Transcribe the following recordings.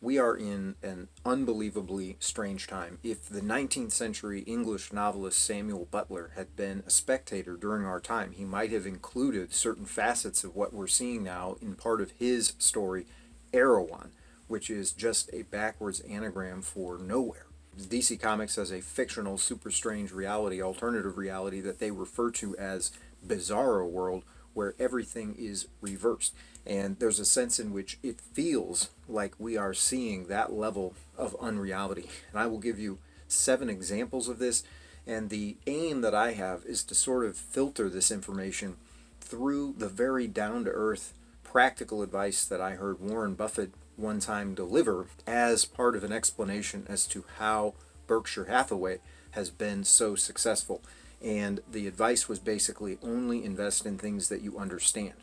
We are in an unbelievably strange time. If the 19th century English novelist Samuel Butler had been a spectator during our time, he might have included certain facets of what we're seeing now in part of his story, Erewhon, which is just a backwards anagram for nowhere. DC Comics has a fictional, super strange reality, alternative reality that they refer to as Bizarro World, where everything is reversed. And there's a sense in which it feels like we are seeing that level of unreality. And I will give you 7 examples of this. And the aim that I have is to sort of filter this information through the very down to earth, practical advice that I heard Warren Buffett one time deliver as part of an explanation as to how Berkshire Hathaway has been so successful. And the advice was basically only invest in things that you understand.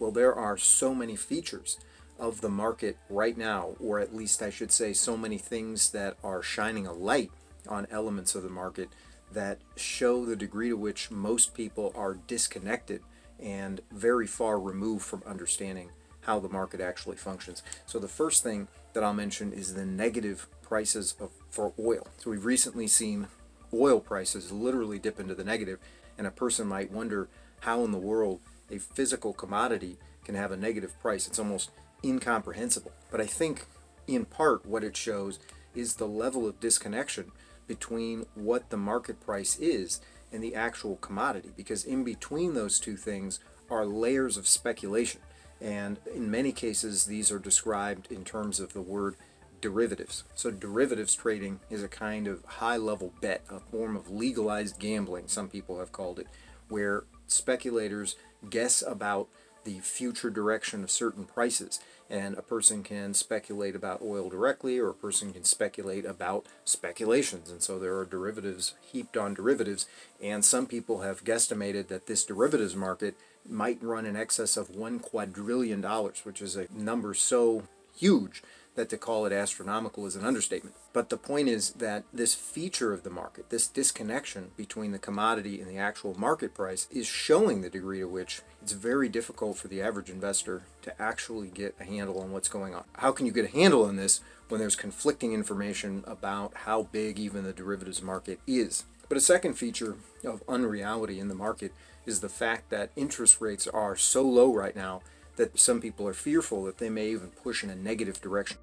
Well, there are so many features of the market right now, or at least I should say so many things that are shining a light on elements of the market that show the degree to which most people are disconnected and very far removed from understanding how the market actually functions. So the first thing that I'll mention is the negative prices for oil. So we've recently seen oil prices literally dip into the negative, and a person might wonder how in the world a physical commodity can have a negative price. It's almost incomprehensible. But I think in part what it shows is the level of disconnection between what the market price is and the actual commodity, because in between those two things are layers of speculation. And in many cases, these are described in terms of the word derivatives. So derivatives trading is a kind of high-level bet, a form of legalized gambling, some people have called it, where speculators guess about the future direction of certain prices. And a person can speculate about oil directly, or a person can speculate about speculations. And so there are derivatives heaped on derivatives. And some people have guesstimated that this derivatives market might run in excess of $1 quadrillion, which is a number so huge that to call it astronomical is an understatement. But the point is that this feature of the market, this disconnection between the commodity and the actual market price, is showing the degree to which it's very difficult for the average investor to actually get a handle on what's going on. How can you get a handle on this when there's conflicting information about how big even the derivatives market is? But a second feature of unreality in the market is the fact that interest rates are so low right now that some people are fearful that they may even push in a negative direction.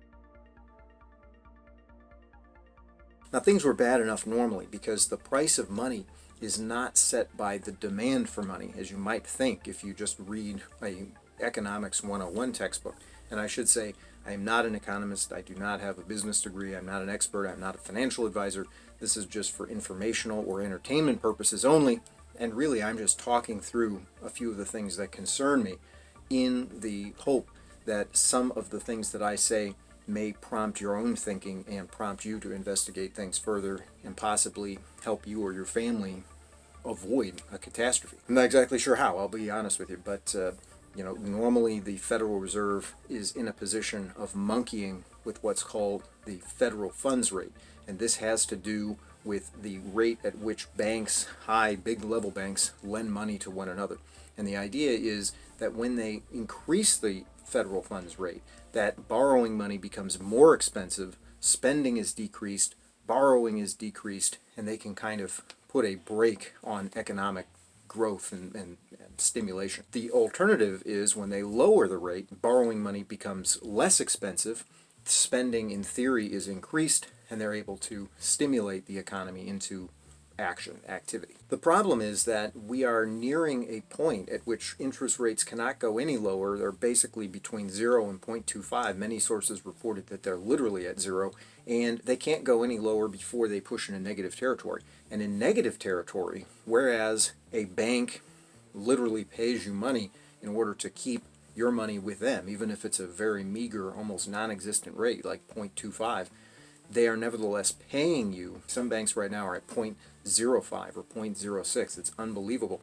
Now, things were bad enough normally because the price of money is not set by the demand for money, as you might think if you just read a Economics 101 textbook. And I should say, I am not an economist. I do not have a business degree. I'm not an expert. I'm not a financial advisor. This is just for informational or entertainment purposes only. And really, I'm just talking through a few of the things that concern me, in the hope that some of the things that I say may prompt your own thinking and prompt you to investigate things further and possibly help you or your family avoid a catastrophe. I'm not exactly sure how, I'll be honest with you, but normally the Federal Reserve is in a position of monkeying with what's called the federal funds rate, and this has to do with the rate at which banks, big level banks, lend money to one another. And the idea is that when they increase the federal funds rate, that borrowing money becomes more expensive, spending is decreased, borrowing is decreased, and they can kind of put a brake on economic growth and stimulation. The alternative is when they lower the rate, borrowing money becomes less expensive, spending in theory is increased, and they're able to stimulate the economy into activity. The problem is that we are nearing a point at which interest rates cannot go any lower. They're basically between 0 and 0.25. Many sources reported that they're literally at 0, and they can't go any lower before they push into negative territory. And in negative territory, whereas a bank literally pays you money in order to keep your money with them, even if it's a very meager, almost non-existent rate like 0.25, they are nevertheless paying you. Some banks right now are at 0.05 or 0.06. It's unbelievable.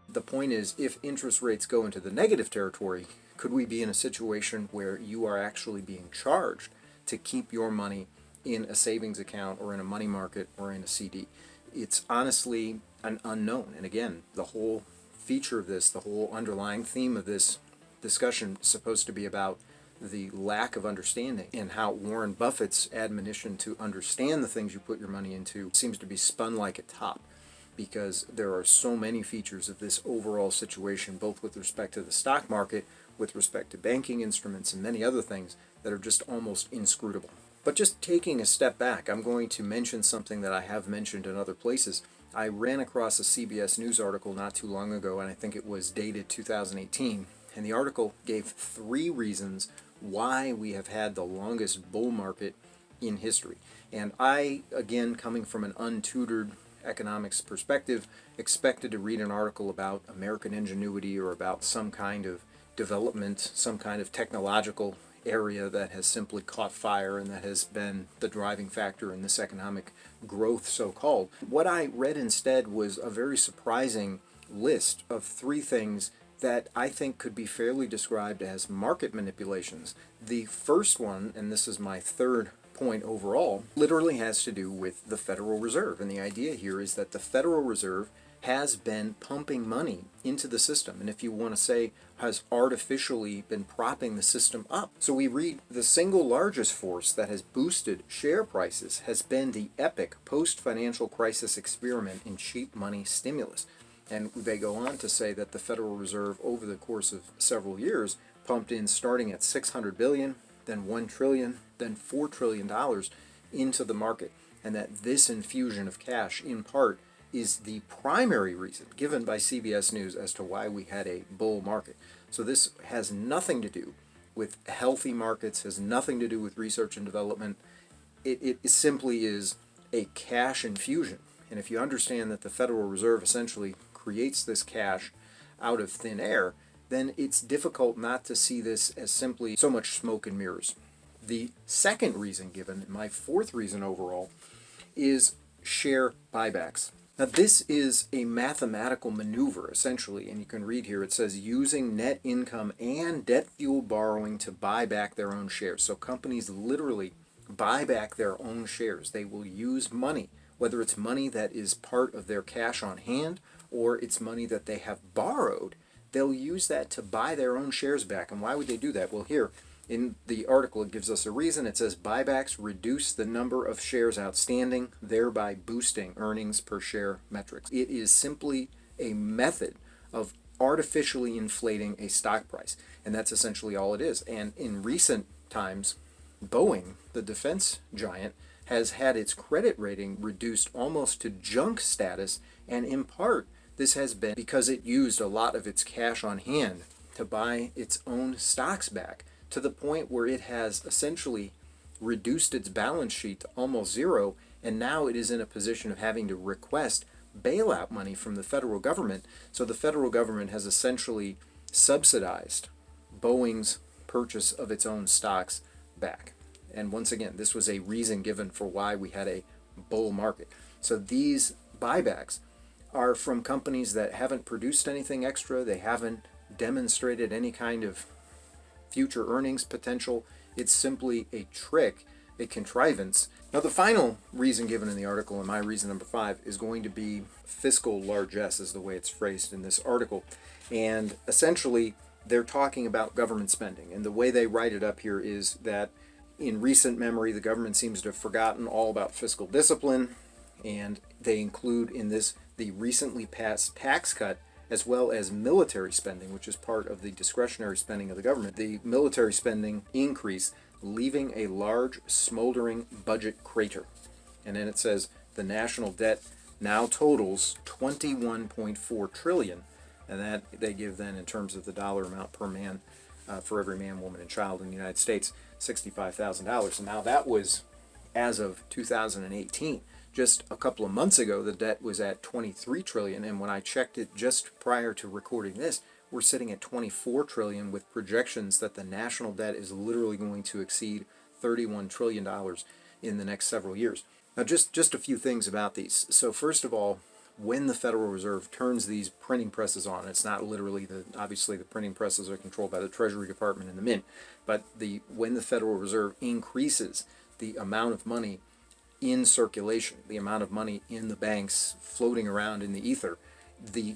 The point is, if interest rates go into the negative territory, could we be in a situation where you are actually being charged to keep your money in a savings account or in a money market or in a CD? It's honestly an unknown. And again, the whole feature of this, the whole underlying theme of this discussion is supposed to be about the lack of understanding, and how Warren Buffett's admonition to understand the things you put your money into seems to be spun like a top, because there are so many features of this overall situation, both with respect to the stock market, with respect to banking instruments, and many other things that are just almost inscrutable. But just taking a step back, I'm going to mention something that I have mentioned in other places. I ran across a CBS News article not too long ago, and I think it was dated 2018, and the article gave 3 reasons why we have had the longest bull market in history. And I, again, coming from an untutored economics perspective, expected to read an article about American ingenuity or about some kind of development, some kind of technological area that has simply caught fire and that has been the driving factor in this economic growth, so-called. What I read instead was a very surprising list of 3 things that I think could be fairly described as market manipulations. The first one, and this is my third point overall, literally has to do with the Federal Reserve. And the idea here is that the Federal Reserve has been pumping money into the system, and if you want to say, has artificially been propping the system up. So we read, the single largest force that has boosted share prices has been the epic post-financial crisis experiment in cheap money stimulus. And they go on to say that the Federal Reserve, over the course of several years, pumped in, starting at $600 billion, then $1 trillion, then $4 trillion into the market. And that this infusion of cash, in part, is the primary reason given by CBS News as to why we had a bull market. So this has nothing to do with healthy markets, has nothing to do with research and development. It simply is a cash infusion. And if you understand that the Federal Reserve essentially creates this cash out of thin air, then it's difficult not to see this as simply so much smoke and mirrors. The second reason given, my fourth reason overall, is share buybacks. Now this is a mathematical maneuver essentially, and you can read here, it says using net income and debt-fueled borrowing to buy back their own shares. So companies literally buy back their own shares. They will use money, whether it's money that is part of their cash on hand or it's money that they have borrowed, they'll use that to buy their own shares back. And why would they do that? Well, here in the article it gives us a reason. It says buybacks reduce the number of shares outstanding, thereby boosting earnings per share metrics. It is simply a method of artificially inflating a stock price, and that's essentially all it is. And in recent times, Boeing, the defense giant, has had its credit rating reduced almost to junk status, and in part this has been because it used a lot of its cash on hand to buy its own stocks back, to the point where it has essentially reduced its balance sheet to almost zero, and now it is in a position of having to request bailout money from the federal government. So the federal government has essentially subsidized Boeing's purchase of its own stocks back. And once again, this was a reason given for why we had a bull market. So these buybacks are from companies that haven't produced anything extra. They haven't demonstrated any kind of future earnings potential. It's simply a trick, a contrivance. Now the final reason given in the article, and my reason number 5, is going to be fiscal largesse, is the way it's phrased in this article. And essentially they're talking about government spending, and the way they write it up here is that in recent memory the government seems to have forgotten all about fiscal discipline, and they include in this the recently passed tax cut as well as military spending, which is part of the discretionary spending of the government. The military spending increase, leaving a large smoldering budget crater. And then it says the national debt now totals $21.4 trillion, and that they give then in terms of the dollar amount per man, for every man, woman, and child in the United States, $65,000. And now that was as of 2018. Just a couple of months ago, the debt was at $23 trillion, and when I checked it just prior to recording this, we're sitting at $24 trillion, with projections that the national debt is literally going to exceed $31 trillion in the next several years. Now, just a few things about these. So first of all, when the Federal Reserve turns these printing presses on, it's not literally obviously the printing presses are controlled by the Treasury Department and the Mint, but when the Federal Reserve increases the amount of money in circulation, the amount of money in the banks floating around in the ether, the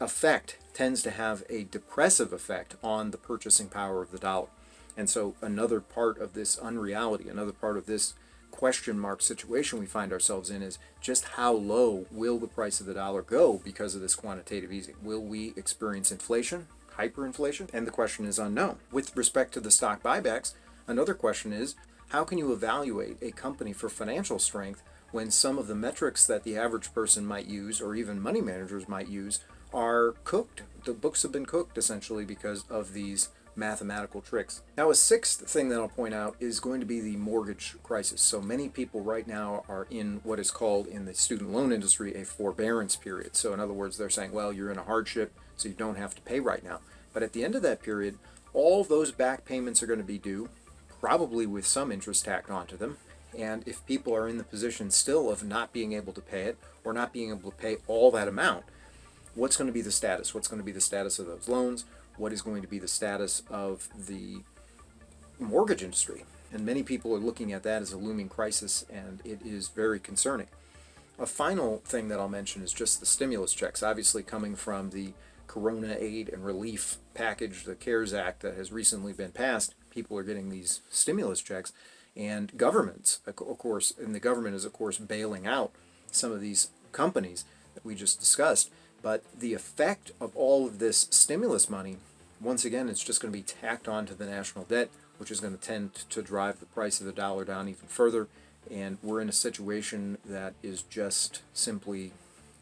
effect tends to have a depressive effect on the purchasing power of the dollar. And so another part of this unreality, another part of this question mark situation we find ourselves in is just how low will the price of the dollar go because of this quantitative easing? Will we experience inflation, hyperinflation? And the question is unknown. With respect to the stock buybacks, another question is, how can you evaluate a company for financial strength when some of the metrics that the average person might use, or even money managers might use, are cooked? The books have been cooked essentially because of these mathematical tricks. Now, a sixth thing that I'll point out is going to be the mortgage crisis. So many people right now are in what is called in the student loan industry a forbearance period. So in other words, they're saying, well, you're in a hardship, so you don't have to pay right now. But at the end of that period, all those back payments are going to be due, probably with some interest tacked onto them. And if people are in the position still of not being able to pay it, or not being able to pay all that amount, what's going to be the status? What's going to be the status of those loans? What is going to be the status of the mortgage industry? And many people are looking at that as a looming crisis, and it is very concerning. A final thing that I'll mention is just the stimulus checks, obviously coming from the Corona Aid and Relief Package, the CARES Act that has recently been passed. People are getting these stimulus checks, and governments, of course, and the government is, of course, bailing out some of these companies that we just discussed. But the effect of all of this stimulus money, once again, it's just going to be tacked onto the national debt, which is going to tend to drive the price of the dollar down even further. And we're in a situation that is just simply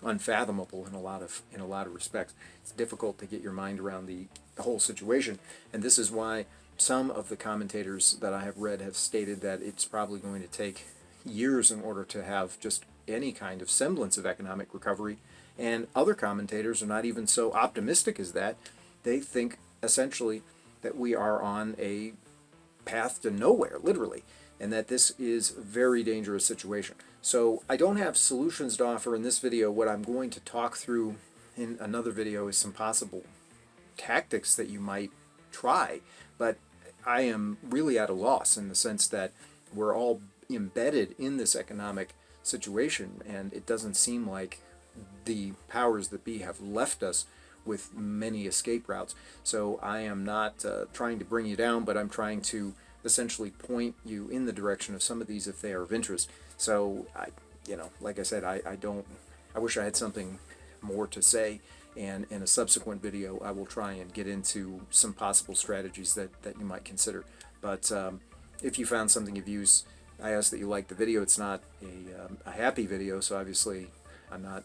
unfathomable in a lot of respects. It's difficult to get your mind around the whole situation, and this is why some of the commentators that I have read have stated that it's probably going to take years in order to have just any kind of semblance of economic recovery. And other commentators are not even so optimistic as that. They think essentially that we are on a path to nowhere, literally, and that this is a very dangerous situation. So I don't have solutions to offer in this video. What I'm going to talk through in another video is some possible tactics that you might try, but I am really at a loss in the sense that we're all embedded in this economic situation, and it doesn't seem like the powers that be have left us with many escape routes. So I am not trying to bring you down, but I'm trying to essentially point you in the direction of some of these if they are of interest. So like I said, I wish I had something more to say, and in a subsequent video I will try and get into some possible strategies that you might consider. But if you found something of use, I ask that you like the video. It's not a happy video, so obviously I'm not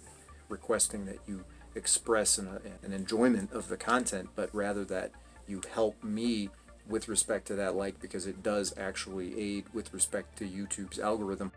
requesting that you express an enjoyment of the content, but rather that you help me with respect to that like, because it does actually aid with respect to YouTube's algorithm.